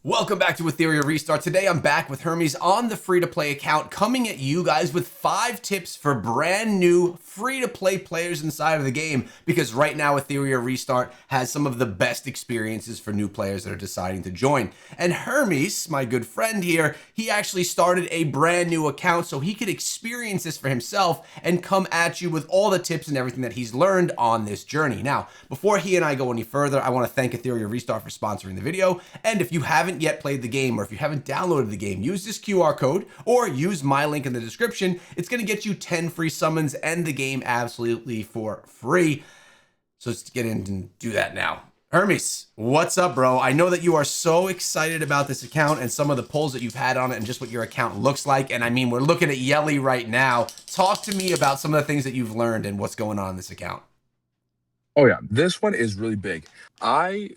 Welcome back to Etheria Restart. Today I'm back with Hermes on the free-to-play account, coming at you guys with 5 tips for brand new free-to-play players inside of the game, because right now Etheria Restart has some of the best experiences for new players that are deciding to join. And Hermes, my good friend here, he actually started a brand new account so he could experience this for himself and come at you with all the tips and everything that he's learned on this journey. Now, before he and I go any further, I want to thank Etheria Restart for sponsoring the video, and if you haven't yet played the game, or if you haven't downloaded the game, use this QR code or use my link in the description. It's going to get you 10 free summons and the game absolutely for free. So let's get in and do that now. Hermes, what's up, bro? I know that you are so excited about this account and some of the pulls that you've had on it and just what your account looks like. And I mean, we're looking at Yelly right now. Talk to me about some of the things that you've learned and what's going on in this account. Oh yeah, this one is really big. I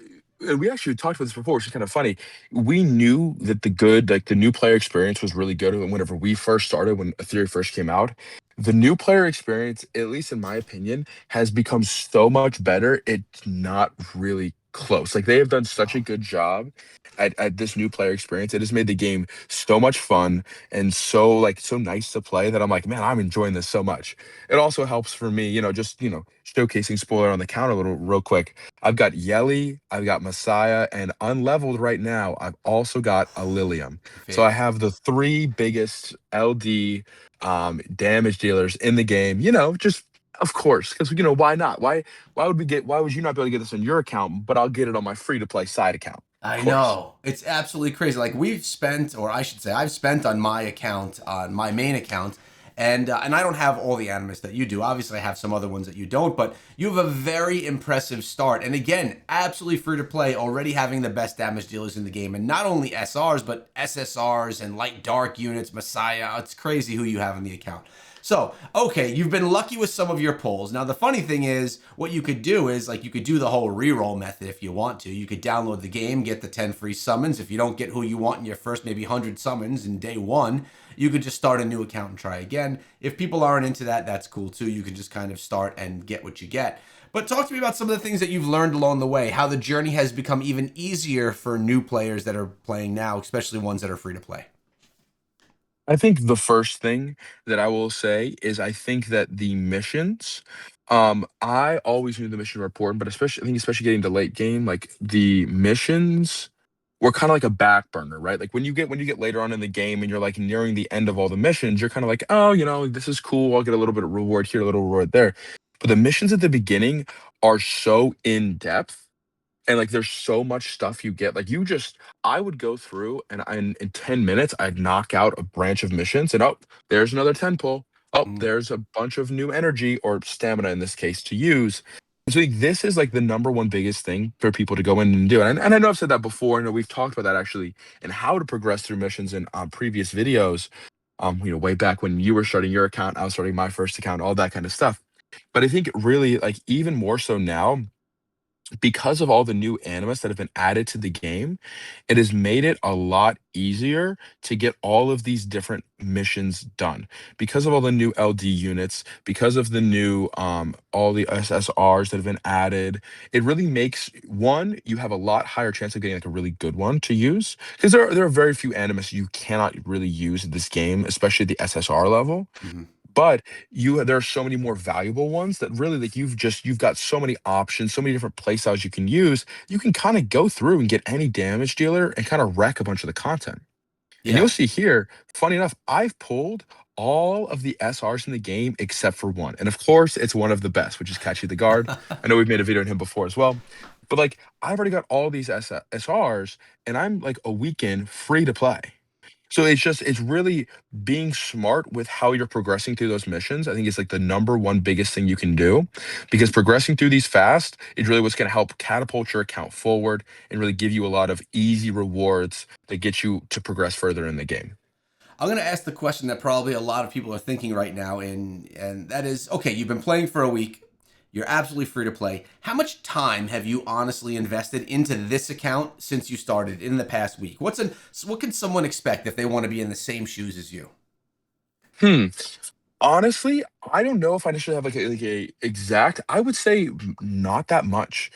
and we actually talked about this before, which is kind of funny. We knew that the new player experience was really good whenever we first started, when Ethereum first came out. The new player experience, at least in my opinion, has become so much better. It's not really close. Like, they have done such a good job at this new player experience. It has made the game so much fun and so nice to play that I'm like, man, I'm enjoying this so much. It also helps for me, showcasing spoiler on the counter a little real quick. I've got Yelly, I've got Messiah, and unleveled right now, I've also got a Lilium. Your So I favorite. have the three biggest LD damage dealers in the game. Just of course, because why not? Why would you not be able to get this on your account, but I'll get it on my free to play side account? Of I course. know. It's absolutely crazy. Like, we've spent, or I should say, I've spent on my account, on my main account, and I don't have all the animus that you do. Obviously, I have some other ones that you don't, but you have a very impressive start. And again, absolutely free to play, already having the best damage dealers in the game, and not only SRs, but SSRs and light dark units, Messiah. It's crazy who you have in the account. So, okay, you've been lucky with some of your pulls. Now, the funny thing is, what you could do is, like, you could do the whole reroll method if you want to. You could download the game, get the 10 free summons. If you don't get who you want in your first maybe 100 summons in day one, you could just start a new account and try again. If people aren't into that, that's cool too. You can just kind of start and get what you get. But talk to me about some of the things that you've learned along the way, how the journey has become even easier for new players that are playing now, especially ones that are free to play. I think the first thing that I will say is, I think that the missions, I always knew the mission were important, but especially getting to late game, like, the missions were kind of like a back burner, right? Like, when you get later on in the game and you're like nearing the end of all the missions, you're kind of like, oh, this is cool. I'll get a little bit of reward here, a little reward there. But the missions at the beginning are so in depth, and like, there's so much stuff you get. Like, I would go through, and in 10 minutes I'd knock out a branch of missions, and oh, there's another 10 pull. Oh, Mm. there's a bunch of new energy, or stamina in this case, to use. And so, like, this is like the number one biggest thing for people to go in and do. And I know I've said that before. I know we've talked about that actually, and how to progress through missions in previous videos. Way back when you were starting your account, I was starting my first account, all that kind of stuff. But I think really, like, even more so now, because of all the new animus that have been added to the game, it has made it a lot easier to get all of these different missions done. Because of all the new LD units, because of the new all the SSRs that have been added, it really makes, one, you have a lot higher chance of getting like a really good one to use. Because there are very few animus you cannot really use in this game, especially at the SSR level. Mhm. But there are so many more valuable ones that really, like, you've got so many options, so many different playstyles you can use. You can kind of go through and get any damage dealer and kind of wreck a bunch of the content. And you'll Yeah. see here, funny enough, I've pulled all of the SRs in the game except for one. And of course, it's one of the best, which is Catchy the Guard. I know we've made a video on him before as well. But like, I've already got all these SRs, and I'm like a weekend free to play. So it's really being smart with how you're progressing through those missions. I think it's like the number one biggest thing you can do, because progressing through these fast is really what's going to help catapult your account forward and really give you a lot of easy rewards that get you to progress further in the game. I'm going to ask the question that probably a lot of people are thinking right now, and that is, okay, you've been playing for a week. You're absolutely free to play. How much time have you honestly invested into this account since you started in the past week? What can someone expect if they want to be in the same shoes as you? Hmm. Honestly, I don't know if I necessarily have like a exact. I would say not that much.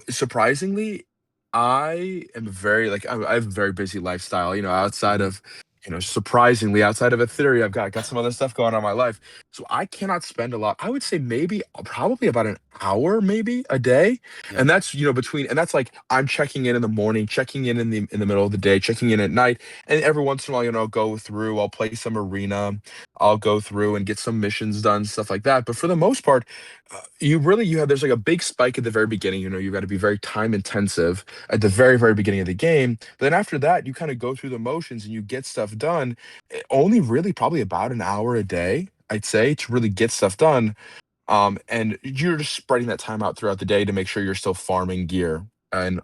Surprisingly, I am very like I have a very busy lifestyle. Outside Mhm. of surprisingly outside of Etheria, I've got some other stuff going on in my life. So I cannot spend a lot. I would say maybe probably about an hour, maybe a day, Yep. and that's between and that's like I'm checking in the morning, checking in the middle of the day, checking in at night, and every once in a while, I'll go through. I'll play some arena. I'll go through and get some missions done, stuff like that. But for the most part, you have there's like a big spike at the very beginning. You've got to be very time intensive at the very, very beginning of the game. But then after that, you kind of go through the motions and you get stuff done. Only really probably about an hour a day, I'd say, to really get stuff done. And you're just spreading that time out throughout the day to make sure you're still farming gear and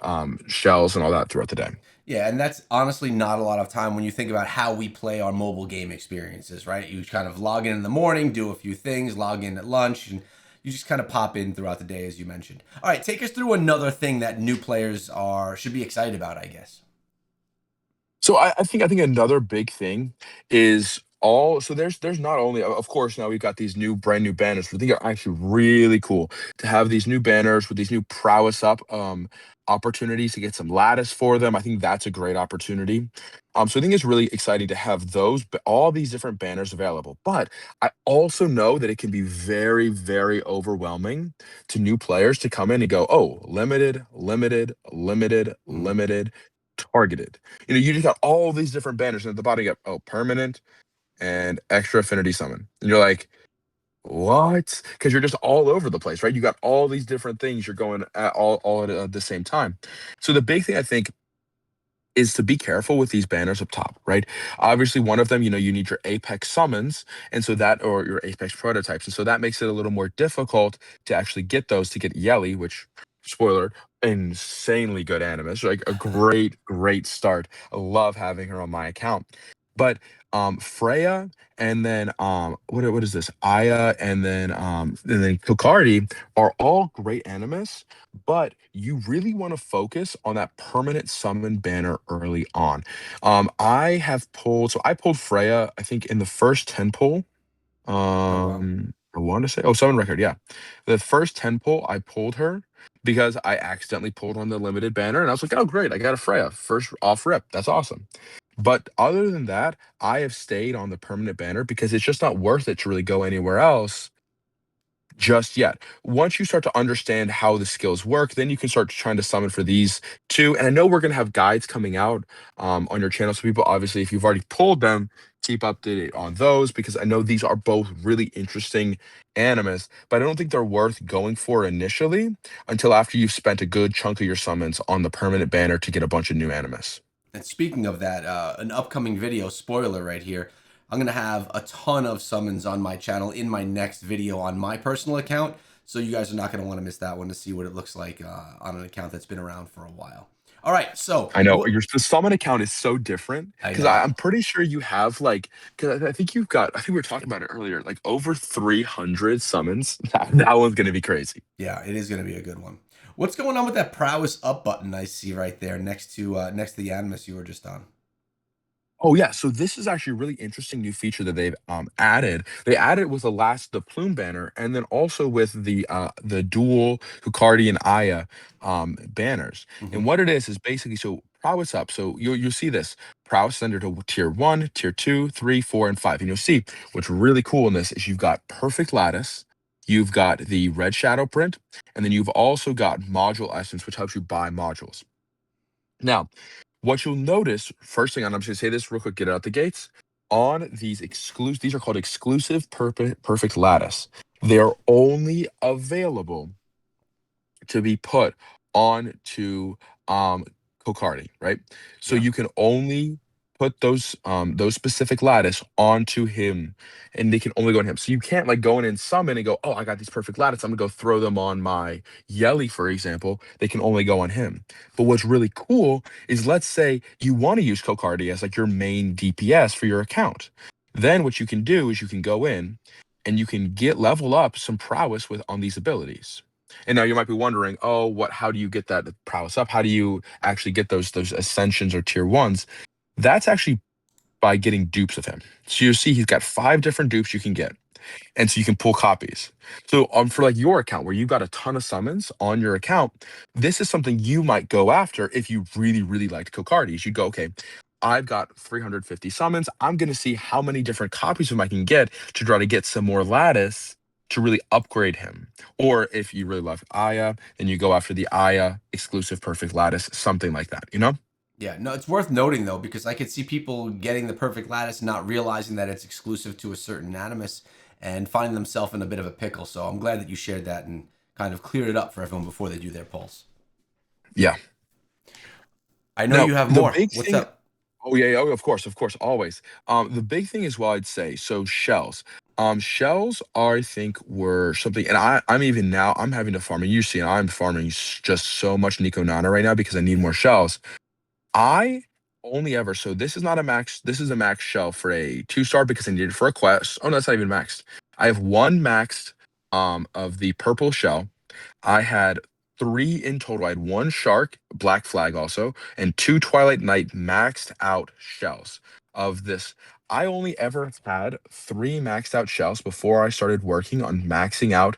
shells and all that throughout the day. Yeah, and that's honestly not a lot of time when you think about how we play our mobile game experiences, right? You kind of log in the morning, do a few things, log in at lunch, and you just kind of pop in throughout the day, as you mentioned. All right, take us through another thing that new players are should be excited about, I guess. So I think another big thing is all so there's not only of course now we've got these brand new banners, which I think are actually really cool to have these new banners with these new prowess up opportunities to get some lattice for them. I think that's a great opportunity. So I think it's really exciting to have all these different banners available. But I also know that it can be very, very overwhelming to new players to come in and go, oh, limited, limited, limited, Mm. limited, targeted. You just got all these different banners, and at the bottom you got permanent and extra affinity summon, and you're like, what? Because you're just all over the place, right? You got all these different things you're going at all at the same time. So the big thing I think is to be careful with these banners up top, right? Obviously, one of them, you need your Apex summons, and so that, or your Apex prototypes, and so that makes it a little more difficult to actually get those to get Yelly, which, spoiler, insanely good animus, like a great, great start. I love having her on my account, but Freya and then what is this? Aya and then Kokardi are all great animus, but you really want to focus on that permanent summon banner early on. I pulled Freya, I think, in the first 10 pull. Oh wow. I want to say, oh, summon record, yeah. The first 10 pull, I pulled her because I accidentally pulled on the limited banner, and I was like, oh, great, I got a Freya. First off rip. That's awesome. But other than that, I have stayed on the permanent banner because it's just not worth it to really go anywhere else just yet. Once you start to understand how the skills work, then you can start trying to summon for these too. And I know we're going to have guides coming out on your channel. So people, obviously, if you've already pulled them, keep updated on those because I know these are both really interesting animus, but I don't think they're worth going for initially until after you've spent a good chunk of your summons on the permanent banner to get a bunch of new animus. And speaking of that, an upcoming video spoiler right here. I'm gonna have a ton of summons on my channel in my next video on my personal account, so you guys are not gonna want to miss that one to see what it looks like on an account that's been around for a while. All right, so I know what your the summon account is so different I because know. I'm pretty sure you have like because I think you've got I think we were talking about it earlier like over 300 summons. That one's gonna be crazy. Yeah, it is gonna be a good one. What's going on with that prowess up button I see right there next to the animus you were just on? Oh yeah, so this is actually a really interesting new feature that they've added. They added with the plume banner, and then also with the dual Hukardi and Aya banners. And Hmm. what it is basically so prowess up. So you'll see this prowess under to tier 1, tier 2, 3, 4, and 5. And you'll see what's really cool in this is you've got perfect lattice, you've got the red shadow print, and then you've also got module essence, which helps you buy modules. Now, what you'll notice, first thing, and I'm just gonna say this real quick, get it out the gates. On these are called exclusive perfect lattice. They are only available to be put onto Kokardi, right? So Yeah. you can only put those specific lattice onto him, and they can only go on him. So you can't like go in and summon and go, oh, I got these perfect lattice. I'm gonna go throw them on my Yelly, for example. They can only go on him. But what's really cool is let's say you want to use Kokardi as like your main DPS for your account. Then what you can do is you can go in and you can get level up some prowess with on these abilities. And now you might be wondering, oh, how do you get that prowess up? How do you actually get those ascensions or tier ones? That's actually by getting dupes of him. So you see he's got 5 different dupes you can get. and so you can pull copies. So for like your account where you've got a ton of summons on your account, this is something you might go after if you really, really liked Kokardi. You go, okay, I've got 350 summons. I'm going to see how many different copies of him I can get to try to get some more lattice to really upgrade him. Or if you really love Aya, then you go after the Aya exclusive perfect lattice, something like that, you know? Yeah, no, it's worth noting though because I could see people getting the perfect lattice, and not realizing that it's exclusive to a certain animus, and finding themselves in a bit of a pickle. So I'm glad that you shared that and kind of cleared it up for everyone before they do their polls. Yeah. I know Now, you have the more. big What's thing. up? Oh yeah, yeah, oh, of course, always. The big thing is, well, I'd say so shells. Shells are, I think, were something, and I'm even now I'm having to farm. And you see, I'm farming just so much Nico Nana right now because I need Yeah. more shells. I only ever so this is not a max. This is a max shell for a 2-star because I need it for a quest. Oh no, that's not even maxed. I have one maxed of the purple shell. I had three in total. I had one shark, black flag also, and two Twilight Knight maxed out shells of this. I only ever had three maxed out shells before I started working on maxing out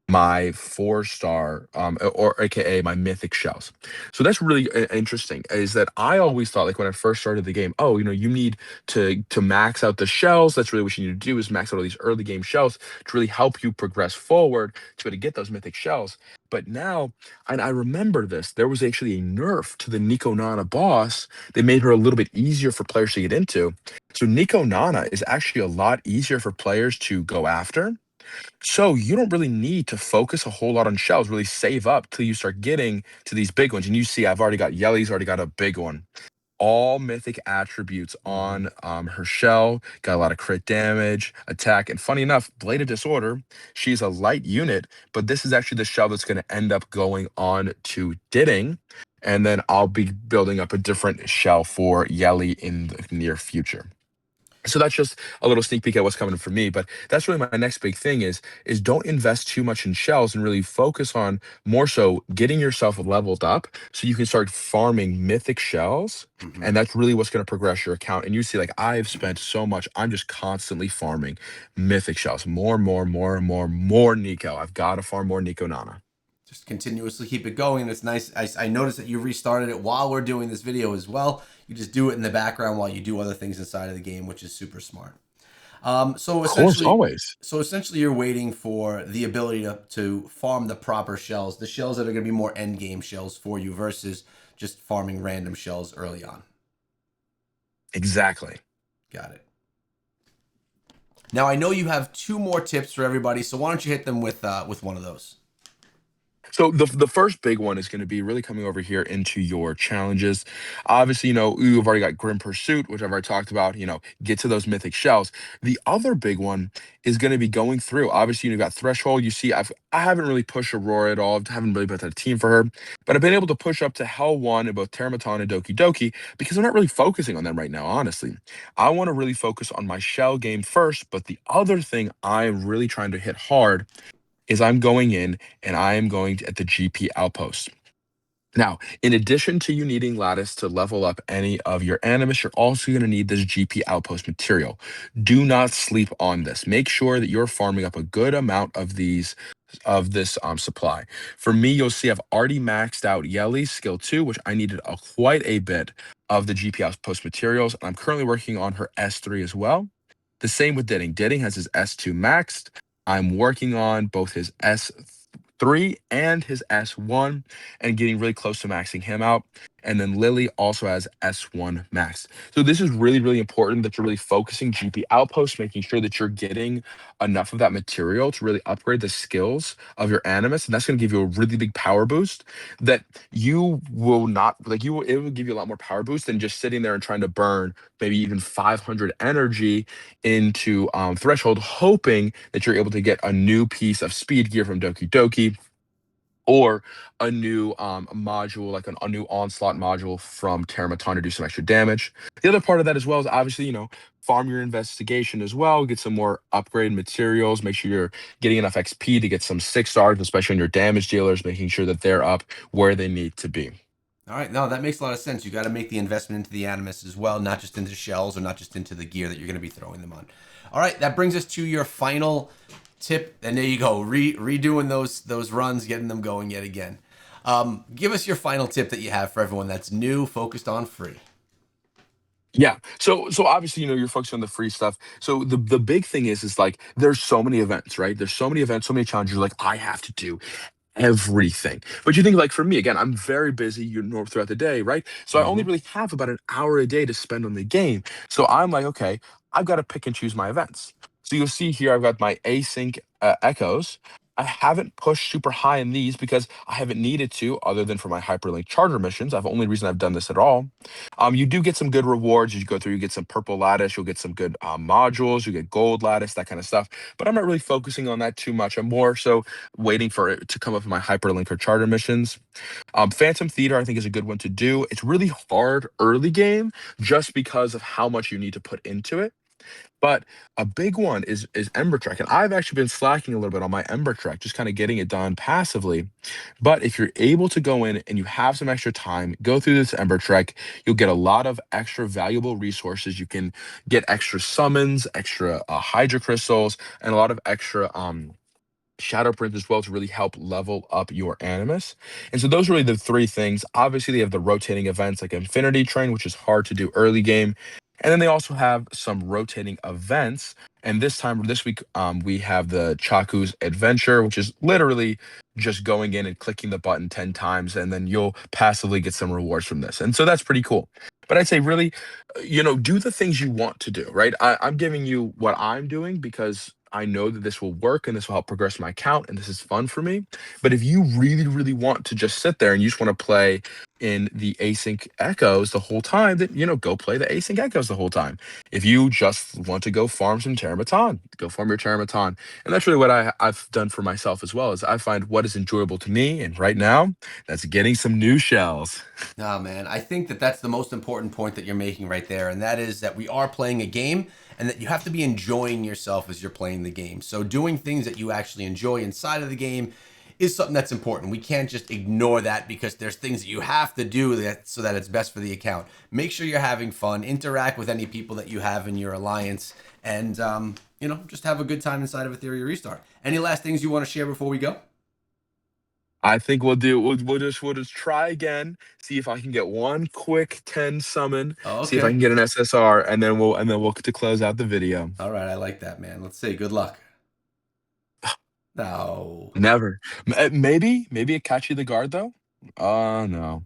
my 4-star or aka my mythic shells. So that's really interesting, is that I always thought, like when I first started the game, oh, you need to max out the shells. That's really what you need to do, is max out all these early game shells to really help you progress forward to be able to get those mythic shells. But now, and I remember this, there was actually a nerf to the Nico Nana boss. They made her a little bit easier for players to get into. So Nico Nana is actually a lot easier for players to go after. So you don't really need to focus a whole lot on shells, really save up till you start getting to these big ones. And you see, I've already got Yelly's already got a big one. All mythic attributes Mm-hmm. on her shell, got a lot of crit damage, attack, and funny enough, Blade of Disorder, she's a light unit, but this is actually the shell that's going to end up going on to Didding, and then I'll be building up a different shell for Yelly in the near future. So that's just a little sneak peek at what's coming for me. But that's really my next big thing is don't invest too much in shells and really focus on more so getting yourself leveled up so you can start farming mythic shells. Mm-hmm. And that's really what's going to progress your account. And you see, like, I've spent so much, I'm just constantly farming mythic shells. More Nico. I've got to farm more Nico Nana. Just continuously keep it going. And it's nice. I noticed that you restarted it while we're doing this video as well. You just do it in the background while you do other things inside of the game, which is super smart. So Of course, essentially, always. you're waiting for the ability to farm the proper shells, the shells that are going to be more end game shells for you versus just farming random shells early on. Exactly. Got it. Now I know you have two more tips for everybody, so why don't you hit them with one of those? So the first big one is going to be really coming over here into your challenges. Obviously, you've already got Grim Pursuit, which I've already talked about. Get to those mythic shells. The other big one is going to be going through. Obviously, you've got Threshold. You see, I haven't really pushed Aurora at all. I haven't really built a team for her, but I've been able to push up to Hell 1 in both Terramatan and Doki Doki because I'm not really focusing on them right now. Honestly, I want to really focus on my shell game first. But the other thing I'm really trying to hit hard is I'm going in and I am going at the GP outpost. Now, in addition to you needing lattice to level up any of your animus, you're also going to need this GP outpost material. Do not sleep on this. Make sure that you're farming up a good amount of this supply. For me, you'll see I've already maxed out Yelly's skill 2, which I needed quite a bit of the GP outpost materials. And I'm currently working on her S3 as well. The same with Didding. Didding has his S2 maxed. I'm working on both his S3 and his S1 and getting really close to maxing him out. And then Lily also has S1 max. So this is really, really important that you're really focusing GP outposts, making sure that you're getting enough of that material to really upgrade the skills of your animus. And that's going to give you a really big power boost that you will not like it will give you a lot more power boost than just sitting there and trying to burn maybe even 500 energy into Threshold, hoping that you're able to get a new piece of speed gear from Doki Doki or a new module, like a new onslaught module from Terramatan to do some extra damage. The other part of that as well is obviously, farm your investigation as well, get some more upgrade materials, make sure you're getting enough XP to get some 6 stars, especially on your damage dealers, making sure that they're up where they need to be. All right, no, that makes a lot of sense. You got to make the investment into the Animus as well, not just into shells or not just into the gear that you're going to be throwing them on. All right, that brings us to your final tip, and there you go, redoing those runs, getting them going yet again. Give us your final tip that you have for everyone that's new, focused on free. Yeah. So obviously, you're focused on the free stuff. So the big thing is like there's so many events, right? There's so many events, so many challenges. You're like, I have to do everything. But you think like for me, again, I'm very busy, throughout the day, right? So I only Mm-hmm. really have about an hour a day to spend on the game. So I'm like, okay, I've got to pick and choose my events. So you'll see here, I've got my async echoes. I haven't pushed super high in these because I haven't needed to, other than for my hyperlink charter missions. That's the only reason I've done this at all. You do get some good rewards as you go through. You get some purple lattice, you'll get some good modules, you get gold lattice, that kind of stuff. But I'm not really focusing on that too much. I'm more so waiting for it to come up in my hyperlink or charter missions. Phantom Theater, I think, is a good one to do. It's really hard early game just because of how much you need to put into it. But a big one is Ember Trek, and I've actually been slacking a little bit on my Ember Trek, just kind of getting it done passively. But if you're able to go in and you have some extra time, go through this Ember Trek, you'll get a lot of extra valuable resources. You can get extra summons, extra Hydra crystals, and a lot of extra shadow print as well to really help level up your animus. And so those are really the three things. Obviously, they have the rotating events like Infinity Train, which is hard to do early game. And then they also have some rotating events. And this week, we have the Chaku's Adventure, which is literally just going in and clicking the button 10 times, and then you'll passively get some rewards from this. And so that's pretty cool. But I'd say really, do the things you want to do, right? I'm giving you what I'm doing because I know that this will work and this will help progress my account and this is fun for me. But if you really, really want to just sit there and you just want to play in the async echoes the whole time, then go play the async echoes the whole time. If you just want to go farm some Terramaton, go farm your Terramaton. And that's really what I've done for myself as well, is I find what is enjoyable to me. And right now, that's getting some new shells. No, man, I think that that's the most important point that you're making right there, and that is that we are playing a game and that you have to be enjoying yourself as you're playing the game. So doing things that you actually enjoy inside of the game is something that's important. We can't just ignore that because there's things that you have to do so that it's best for the account. Make sure you're having fun, interact with any people that you have in your alliance, and just have a good time inside of Etheria Restart. Any last things you want to share before we go? I think we'll just try again, see if I can get one quick 10 summon, Oh, see if I okay. can get an SSR, and then we'll to close out the video. All right, I like that, man. Let's see. Good luck. No. Never. Maybe a Catchy the Guard though. Oh no.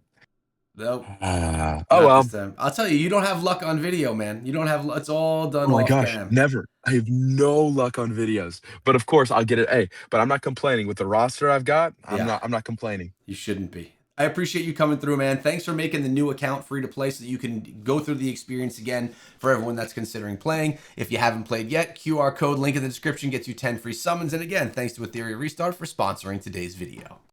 Nope. Oh Not this well. time. I'll tell you, you don't have luck on video, man. You don't have. It's all done Oh my off gosh, cam. never. I have no luck on videos, but of course I'll get it. Hey, but I'm not complaining with the roster I've got. I'm Yeah, not. I'm not complaining. you shouldn't be. I appreciate you coming through, man. Thanks for making the new account free to play so that you can go through the experience again for everyone that's considering playing. If you haven't played yet, QR code link in the description gets you 10 free summons. And again, thanks to Etheria Restart for sponsoring today's video.